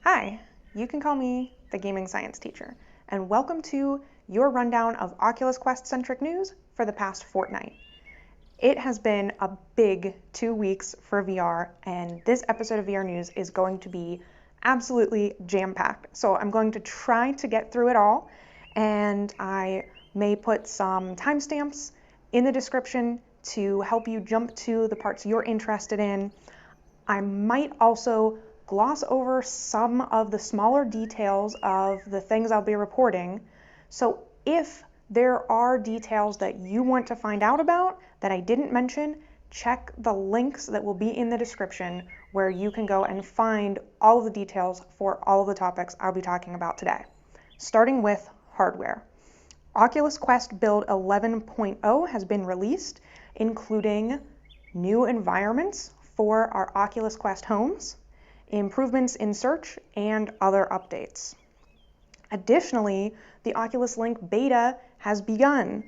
Hi, you can call me the Gaming Science Teacher, and welcome to your rundown of Oculus Quest-centric news for the past fortnight. It has been a big 2 weeks for VR, and this episode of VR News is going to be absolutely jam-packed. So I'm going to try to get through it all, and I may put some timestamps in the description to help you jump to the parts you're interested in. I might also gloss over some of the smaller details of the things I'll be reporting. So if there are details that you want to find out about that I didn't mention, check the links that will be in the description where you can go and find all of the details for all of the topics I'll be talking about today. Starting with hardware. Oculus Quest Build 11.0 has been released, including new environments for our Oculus Quest homes, improvements in search, and other updates. Additionally, the Oculus Link beta has begun,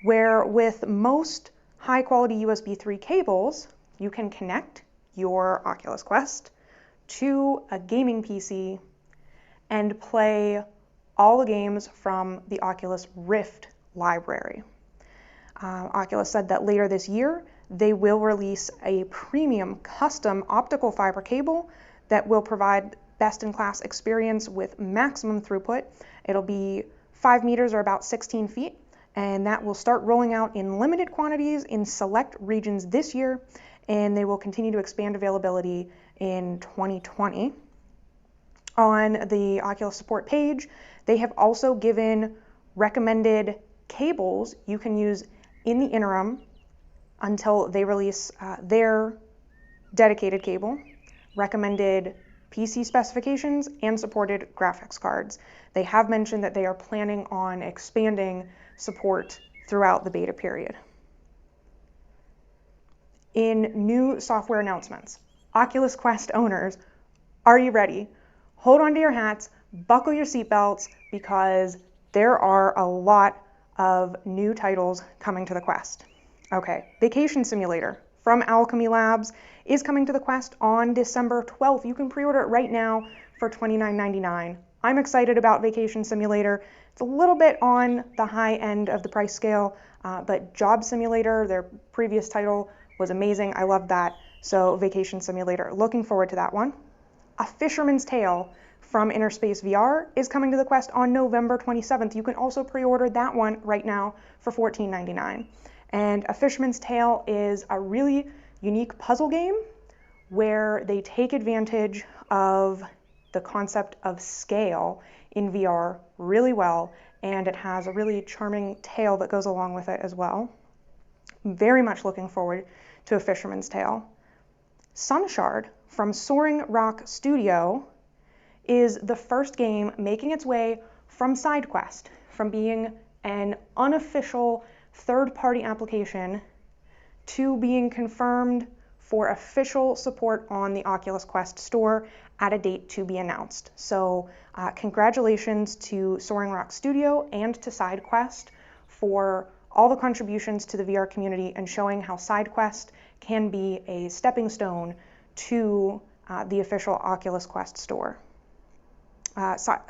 where with most high-quality USB 3 cables, you can connect your Oculus Quest to a gaming PC and play all the games from the Oculus Rift library. Oculus said that later this year, they will release a premium custom optical fiber cable that will provide best-in-class experience with maximum throughput. It'll be 5 meters or about 16 feet, and that will start rolling out in limited quantities in select regions this year, and they will continue to expand availability in 2020. On the Oculus support page, they have also given recommended cables you can use in the interim until they release their dedicated cable, recommended PC specifications, and supported graphics cards. They have mentioned that they are planning on expanding support throughout the beta period. In new software announcements, Oculus Quest owners, are you ready? Hold on to your hats, buckle your seatbelts, because there are a lot of new titles coming to the Quest. Okay, Vacation Simulator from Alchemy Labs is coming to the Quest on December 12th. You can pre-order it right now for $29.99. I'm excited about Vacation Simulator. It's a little bit on the high end of the price scale, but Job Simulator, their previous title, was amazing. I loved that. So Vacation Simulator, looking forward to that one. A Fisherman's Tale from Inner Space VR is coming to the Quest on November 27th. You can also pre-order that one right now for $14.99. And A Fisherman's Tale is a really unique puzzle game where they take advantage of the concept of scale in VR really well, and it has a really charming tale that goes along with it as well. Very much looking forward to A Fisherman's Tale. Sunshard from Soaring Rock Studio is the first game making its way from SideQuest, from being an unofficial third-party application to being confirmed for official support on the Oculus Quest store at a date to be announced. So congratulations to Soaring Rock Studio and to SideQuest for all the contributions to the VR community and showing how SideQuest can be a stepping stone to the official Oculus Quest store.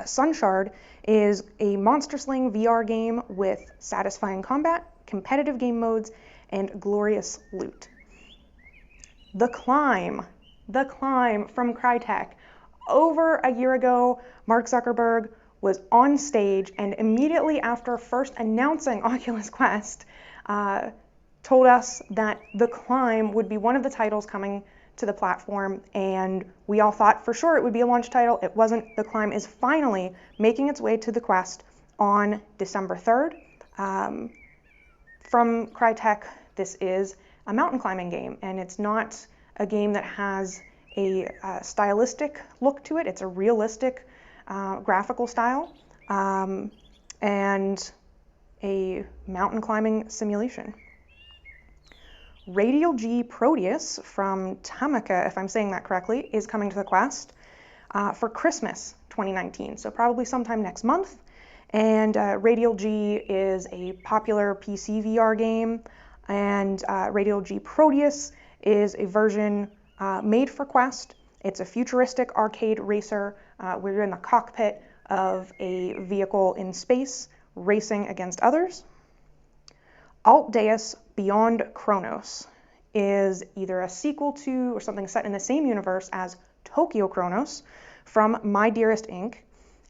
Sunshard is a monster slaying VR game with satisfying combat, competitive game modes, and glorious loot. The Climb from Crytek. Over a year ago, Mark Zuckerberg was on stage and immediately after first announcing Oculus Quest, told us that The Climb would be one of the titles coming to the platform, and we all thought for sure it would be a launch title. It wasn't. The Climb is finally making its way to the Quest on December 3rd. From Crytek, this is a mountain climbing game, and it's not a game that has a stylistic look to it. It's a realistic graphical style and a mountain climbing simulation. Radial-g Proteus from Tamaka, if I'm saying that correctly, is coming to the Quest for Christmas 2019, so probably sometime next month. And radial-g is a popular PC VR game, and radial-g Proteus is a version made for Quest It's a futuristic arcade racer where you're in the cockpit of a vehicle in space racing against others. Alt-Deus Beyond Chronos is either a sequel to or something set in the same universe as Tokyo Chronos from My Dearest Inc.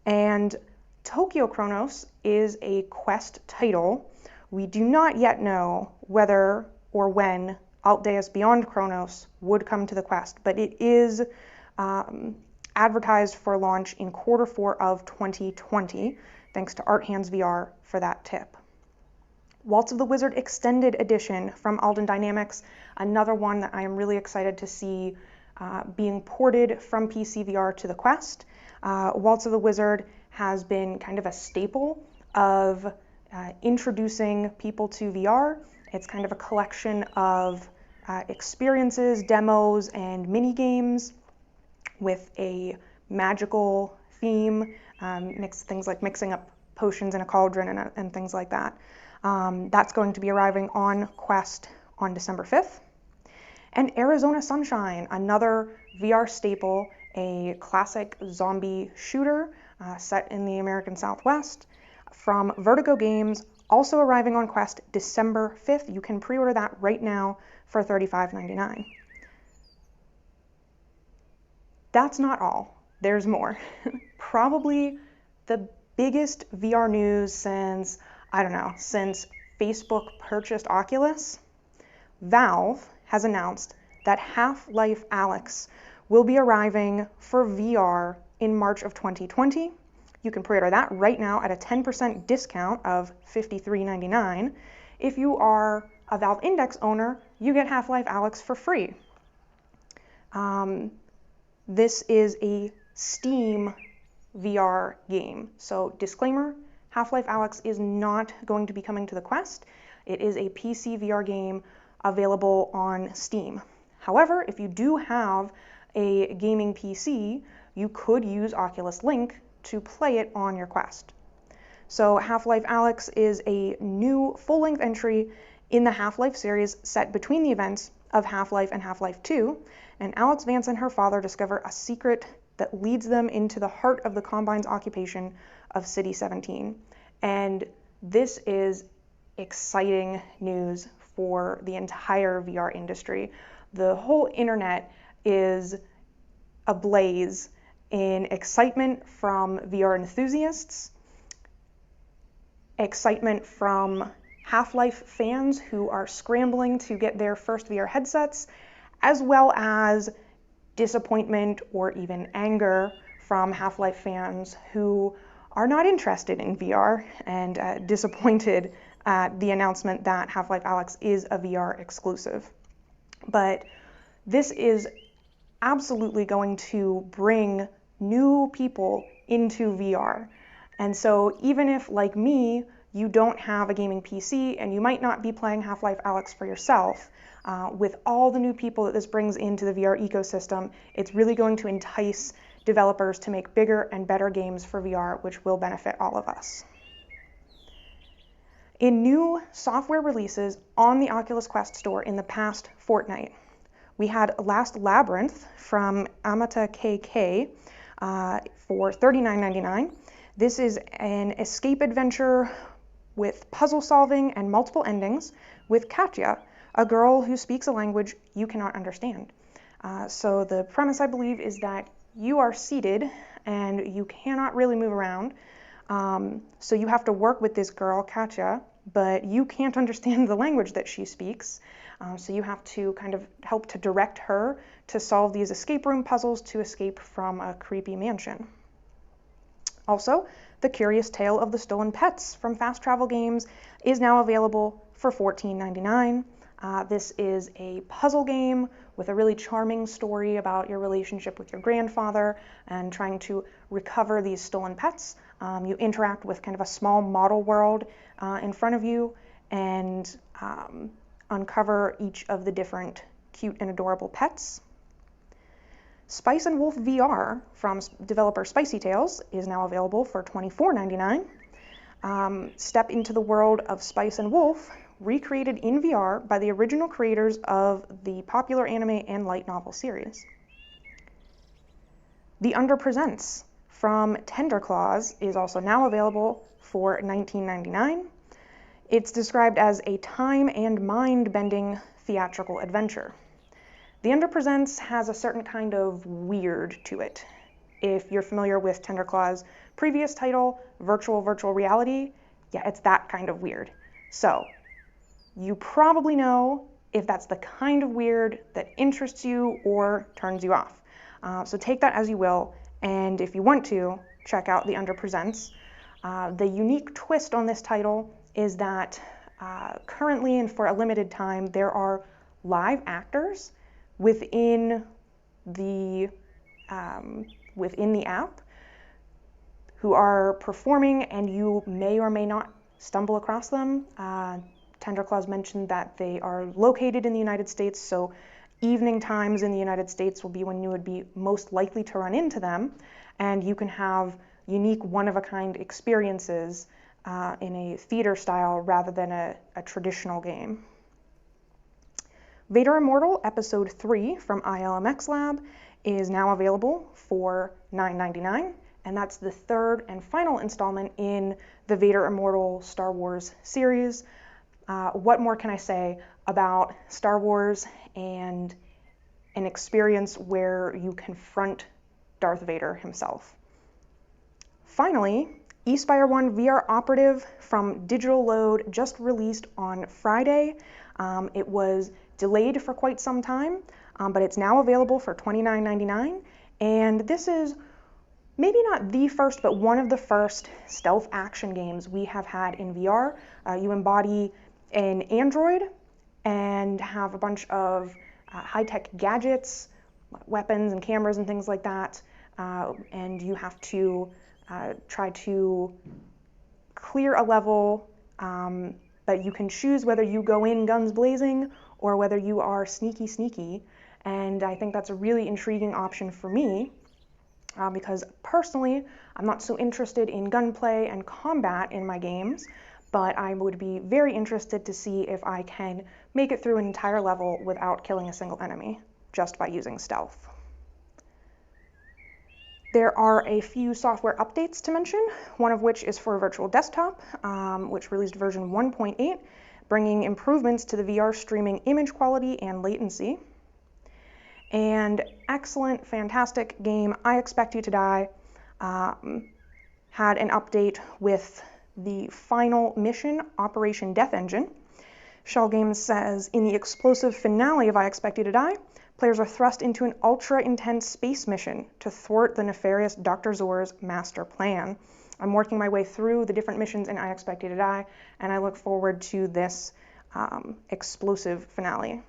And Tokyo Chronos is a Quest title. We do not yet know whether or when Alt-Deus Beyond Chronos would come to the Quest, but it is advertised for launch in Q4 of 2020, thanks to Art Hands VR for that tip. Waltz of the Wizard Extended Edition from Alden Dynamics, another one that I am really excited to see being ported from PC VR to the Quest. Waltz of the Wizard has been kind of a staple of introducing people to VR. It's kind of a collection of experiences, demos, and mini games with a magical theme, things like mixing up potions in a cauldron and things like that. That's going to be arriving on Quest on December 5th. And Arizona Sunshine, another VR staple, a classic zombie shooter set in the American Southwest from Vertigo Games, also arriving on Quest December 5th. You can pre-order that right now for $35.99. That's not all. There's more. Probably the biggest VR news since, since Facebook purchased Oculus. Valve has announced that Half-Life Alyx will be arriving for VR in March of 2020. You can pre-order that right now at a 10% discount of $53.99. If you are a Valve Index owner, you get Half-Life Alyx for free. This is a Steam VR game. So disclaimer, Half-Life Alyx is not going to be coming to the Quest. It is a PC VR game available on Steam. However, if you do have a gaming PC, you could use Oculus Link to play it on your Quest. So Half-Life Alyx is a new full-length entry in the Half-Life series set between the events of Half-Life and Half-Life 2, and Alyx Vance and her father discover a secret that leads them into the heart of the Combine's occupation of City 17. And this is exciting news for the entire VR industry. The whole internet is ablaze in excitement from VR enthusiasts, excitement from Half-Life fans who are scrambling to get their first VR headsets, as well as disappointment or even anger from Half-Life fans who are not interested in VR and disappointed at the announcement that Half-Life Alyx is a VR exclusive. But this is absolutely going to bring new people into VR. And so even if, like me, you don't have a gaming PC and you might not be playing Half-Life Alyx for yourself, with all the new people that this brings into the VR ecosystem, it's really going to entice developers to make bigger and better games for VR, which will benefit all of us. In new software releases on the Oculus Quest store in the past fortnight, we had Last Labyrinth from Amata KK for $39.99. This is an escape adventure with puzzle solving and multiple endings with Katya, a girl who speaks a language you cannot understand. So the premise, I believe, is that you are seated and you cannot really move around. So you have to work with this girl, Katya, but you can't understand the language that she speaks. So you have to kind of help to direct her to solve these escape room puzzles to escape from a creepy mansion. Also, The Curious Tale of the Stolen Pets from Fast Travel Games is now available for $14.99. This is a puzzle game with a really charming story about your relationship with your grandfather and trying to recover these stolen pets. You interact with kind of a small model world in front of you and uncover each of the different cute and adorable pets. Spice and Wolf VR from developer Spicy Tales is now available for $24.99. Step into the world of Spice and Wolf, recreated in VR by the original creators of the popular anime and light novel series. The Under Presents from Tender Claws is also now available for $19.99. It's described as a time and mind-bending theatrical adventure. The Under Presents has a certain kind of weird to it. If you're familiar with Tender Claws' previous title, Virtual Reality, yeah, it's that kind of weird. So, you probably know if that's the kind of weird that interests you or turns you off. So take that as you will, and if you want to, check out The Under Presents. The unique twist on this title is that currently and for a limited time, there are live actors within the app who are performing, and you may or may not stumble across them. Tender Claws mentioned that they are located in the United States, so evening times in the United States will be when you would be most likely to run into them, and you can have unique one-of-a-kind experiences in a theater style rather than a traditional game. Vader Immortal Episode 3 from ILMX Lab is now available for $9.99, and that's the third and final installment in the Vader Immortal Star Wars series. What more can I say about Star Wars and an experience where you confront Darth Vader himself? Finally, eSpire 1 VR Operative from Digital Load just released on Friday. It was delayed for quite some time, but it's now available for $29.99, and this is maybe not the first, but one of the first stealth action games we have had in VR. You embody an android and have a bunch of high-tech gadgets, weapons and cameras and things like that, and you have to try to clear a level, but you can choose whether you go in guns blazing or whether you are sneaky, and I think that's a really intriguing option for me, because personally I'm not so interested in gunplay and combat in my games, but I would be very interested to see if I can make it through an entire level without killing a single enemy, just by using stealth. There are a few software updates to mention, one of which is for Virtual Desktop, which released version 1.8, bringing improvements to the VR streaming image quality and latency. And excellent, fantastic game, I Expect You to Die, had an update with the final mission, Operation Death Engine. Shell Games says, in the explosive finale of I Expect You to Die, players are thrust into an ultra-intense space mission to thwart the nefarious Dr. Zor's master plan. I'm working my way through the different missions in I Expect You to Die, and I look forward to this explosive finale.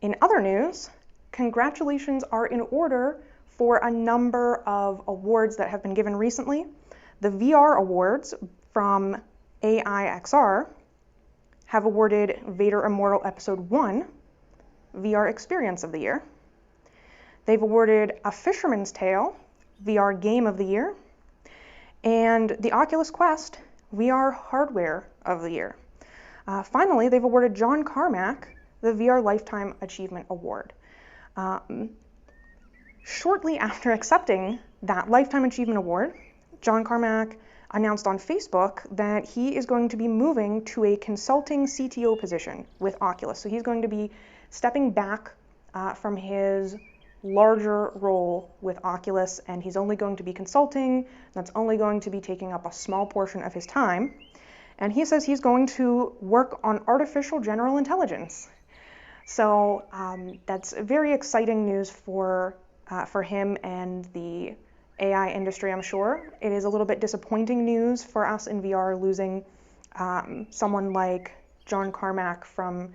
In other news, congratulations are in order for a number of awards that have been given recently. The VR Awards from AIXR have awarded Vader Immortal Episode 1 VR Experience of the Year. They've awarded A Fisherman's Tale VR Game of the Year, and the Oculus Quest VR Hardware of the Year. Finally, they've awarded John Carmack the VR Lifetime Achievement Award. Shortly after accepting that Lifetime Achievement Award, John Carmack announced on Facebook that he is going to be moving to a consulting CTO position with Oculus. So he's going to be stepping back from his larger role with Oculus, and he's only going to be consulting. That's only going to be taking up a small portion of his time. And he says he's going to work on artificial general intelligence. So that's very exciting news for him and the AI industry, I'm sure. It is a little bit disappointing news for us in VR, losing someone like John Carmack from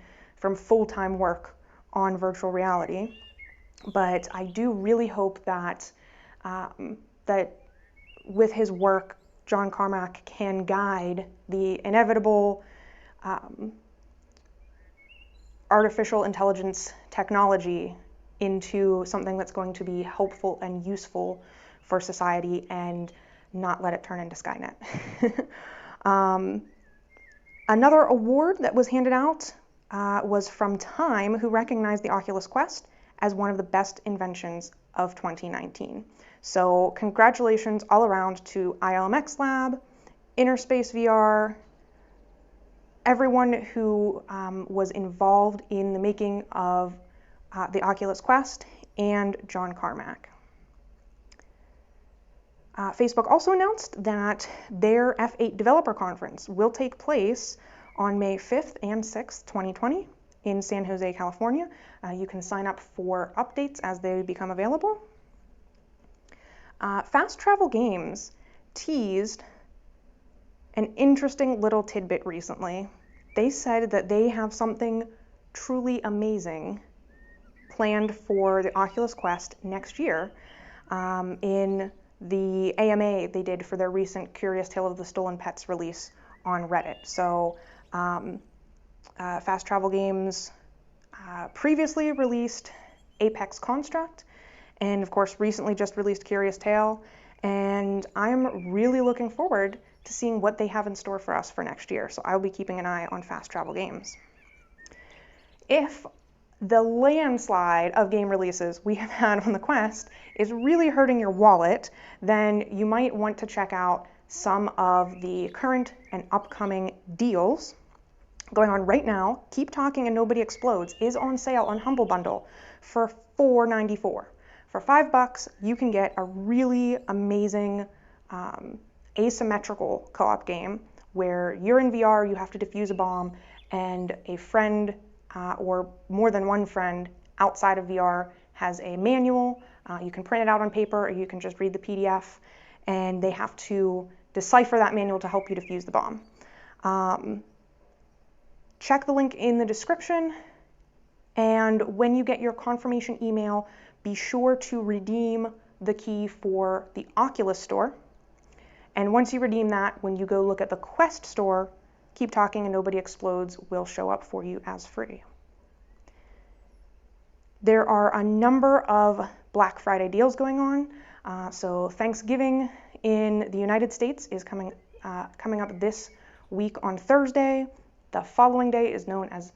full-time work on virtual reality. But I do really hope that that with his work, John Carmack can guide the inevitable artificial intelligence technology into something that's going to be helpful and useful for society and not let it turn into Skynet. Another award that was handed out was from Time, who recognized the Oculus Quest as one of the best inventions of 2019. So congratulations all around to ILMX Lab, Innerspace VR, everyone who was involved in the making of the Oculus Quest, and John Carmack. Facebook also announced that their F8 Developer Conference will take place on May 5th and 6th, 2020 in San Jose, California. You can sign up for updates as they become available. Fast Travel Games teased an interesting little tidbit recently. They said that they have something truly amazing planned for the Oculus Quest next year in the AMA they did for their recent Curious Tale of the Stolen Pets release on Reddit. So Fast Travel Games previously released Apex Construct, and of course recently just released Curious Tale, and I'm really looking forward to seeing what they have in store for us for next year. So I'll be keeping an eye on Fast Travel Games. If the landslide of game releases we have had on the Quest is really hurting your wallet, then you might want to check out some of the current and upcoming deals going on right now. Keep Talking and Nobody Explodes is on sale on Humble Bundle for $4.94. For $5, you can get a really amazing asymmetrical co-op game where you're in VR, you have to defuse a bomb, and a friend or more than one friend outside of VR has a manual. You can print it out on paper, or you can just read the PDF, and they have to decipher that manual to help you defuse the bomb. Check the link in the description, and when you get your confirmation email, be sure to redeem the key for the Oculus store. And once you redeem that, when you go look at the Quest store, Keep Talking and Nobody Explodes will show up for you as free. There are a number of Black Friday deals going on. So Thanksgiving in the United States is coming up this week on Thursday. The following day is known as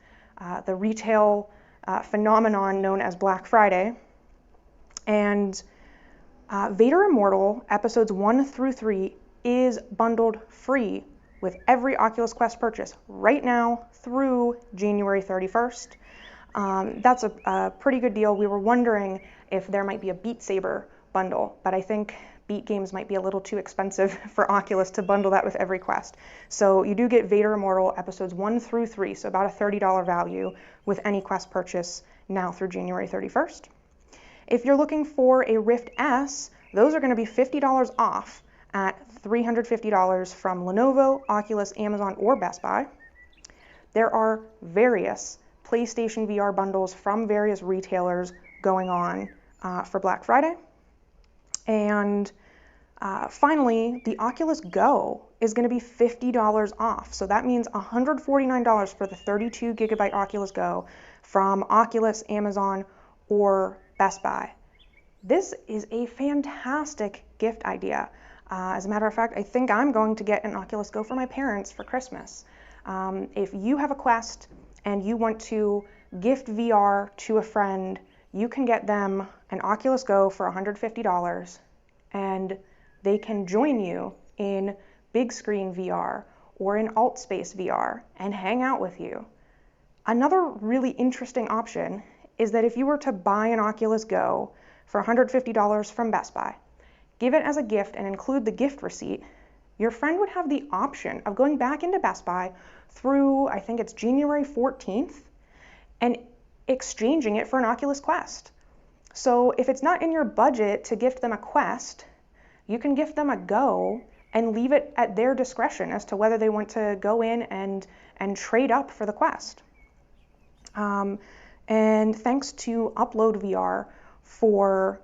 the retail phenomenon known as Black Friday. And Vader Immortal episodes 1 through 3 is bundled free with every Oculus Quest purchase right now through January 31st. That's a pretty good deal. We were wondering if there might be a Beat Saber bundle, but I think Beat games might be a little too expensive for Oculus to bundle that with every Quest. So you do get Vader Immortal episodes 1 through 3, so about a $30 value with any Quest purchase now through January 31st. If you're looking for a Rift S, those are going to be $50 off at $350 from Lenovo, Oculus, Amazon, or Best Buy. There are various PlayStation VR bundles from various retailers going on for Black Friday. And finally, the Oculus Go is going to be $50 off. So that means $149 for the 32 gigabyte Oculus Go from Oculus, Amazon, or Best Buy. This is a fantastic gift idea. As a matter of fact, I think I'm going to get an Oculus Go for my parents for Christmas. If you have a Quest and you want to gift VR to a friend, you can get them an Oculus Go for $150, and they can join you in big screen VR or in alt space VR and hang out with you. Another really interesting option is that if you were to buy an Oculus Go for $150 from Best Buy, give it as a gift and include the gift receipt, your friend would have the option of going back into Best Buy through, I think it's January 14th, and exchanging it for an Oculus Quest. So if it's not in your budget to gift them a Quest, you can gift them a Go and leave it at their discretion as to whether they want to go in and trade up for the Quest. And thanks to Upload VR for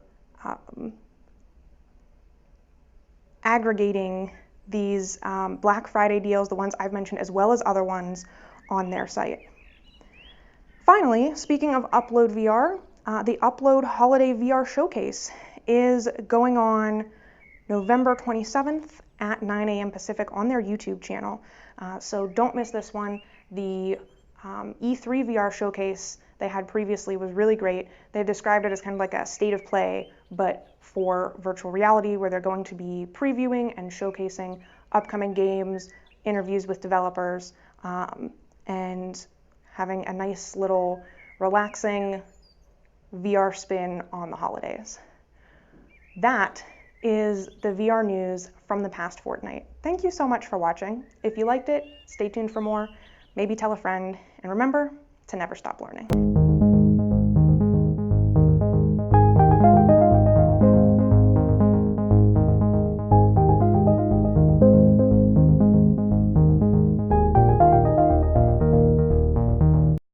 aggregating these Black Friday deals, the ones I've mentioned, as well as other ones on their site. Finally, speaking of Upload VR, the Upload Holiday VR Showcase is going on November 27th at 9 a.m. Pacific on their YouTube channel. So don't miss this one. The E3 VR Showcase they had previously was really great. They described it as kind of like a state of play but for virtual reality, where they're going to be previewing and showcasing upcoming games, interviews with developers, and having a nice little relaxing VR spin on the holidays. That is the VR news from the past fortnight. Thank you so much for watching. If you liked it, stay tuned for more. Maybe tell a friend, and remember to never stop learning.